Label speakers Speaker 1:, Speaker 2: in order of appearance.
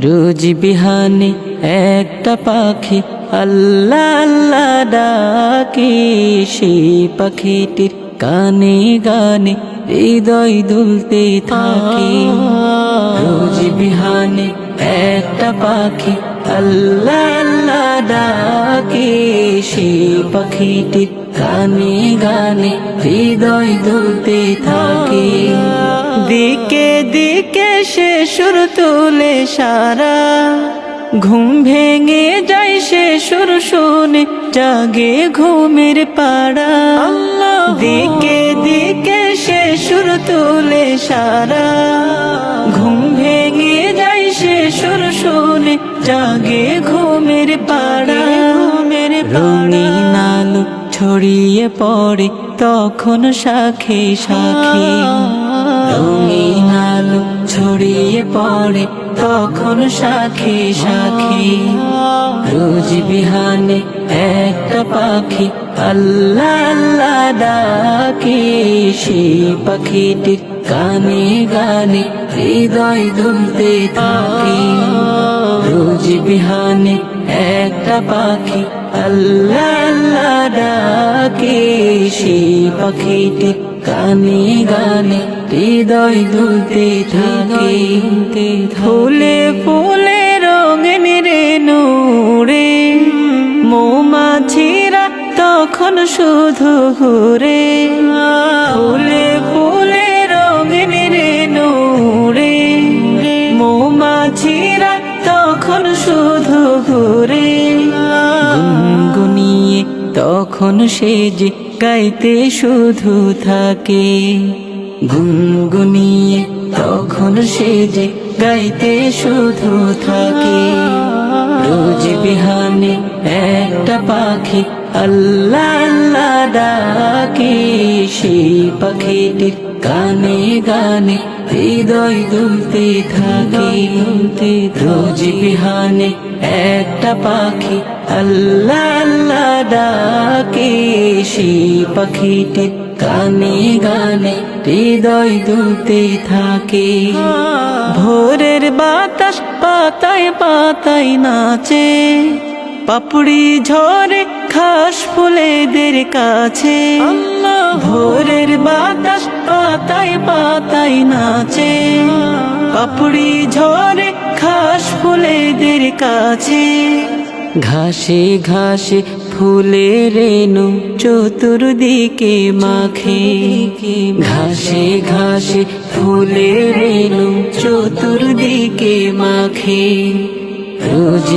Speaker 1: রোজ বিহানে একটা পাখি আল্লাহ আল্লাহ ডাকে, সেই পাখিটির গানে গানে হৃদয় দুলতে থাকে। রোজ বিহানে একটা পাখি আল্লাহ আল্লাহ ডাকে, সেই পাখিটির গানে গানে হৃদয় দুলতে থাকে। দিকে দিকে সে সুর তুলে সারা, ঘুম ভেঙে যায় সে সুর শুনে জাগে ঘুমের পাড়া। দিকে দিকে সে সুর তুলে সারা, ঘুম ভেঙে যায় সে সুর শুনে জাগে ঘুমের পাড়া। রঙিন আলো ছড়িয়ে পড়ে তখন শাখে শাখে, রঙিন আলো ছড়িয়ে পড়ে তখন শাখে শাখে। রোজ বিহানে একটা পাখি আল্লাহ আল্লাহ ডাকে, সেই পাখিটির গানে গানে হৃদয় দুলতে থাকে। রোজ বিহানে একটা পাখি আল্লাহ আল্লাহ ডাকে, সেই পাখিটির গানে গানে হৃদয় দুলতে থাকে। ফুলে ফুলে রঙিন রেণু রে, মৌমাছিরা তখন শুধু ঘুরে। ফুলে ফুলে রঙিন রেণু রে, মৌমাছিরা তখন শুধু ঘুরে। গুনগুনিয়ে তখন সে যে গাইতে শুধু থাকে, গুনগুনিয়ে তখন সে যে গাইতে শুধু থাকে। রোজ বিহানে একটা পাখি আল্লাহ আল্লাহ ডাকে, সেই পাখিটির গানে গানে হৃদয় দুলতে থাকে। রোজ বিহানে একটা পাখি আল্লাহ আল্লাহ ডাকে, সেই পাখিটির গানে গানে হৃদয় দুলতে থাকে। ভোরের বাতাস পাতায় পাতায় নাচে, পাপড়ি ঝরে ঘাস ফুলেদের কাছে। ভোরের বাতাস পাতায় পাতায় নাচে, পাপড়ি ঝরে ঘাস ফুলেদের কাছে। ঘাসে ঘাসে ফুলের রেণু চতুর্দিকে মাখে, ঘাসে ঘাসে ফুলের রেণু চতুর্দিকে মাখে। রোজ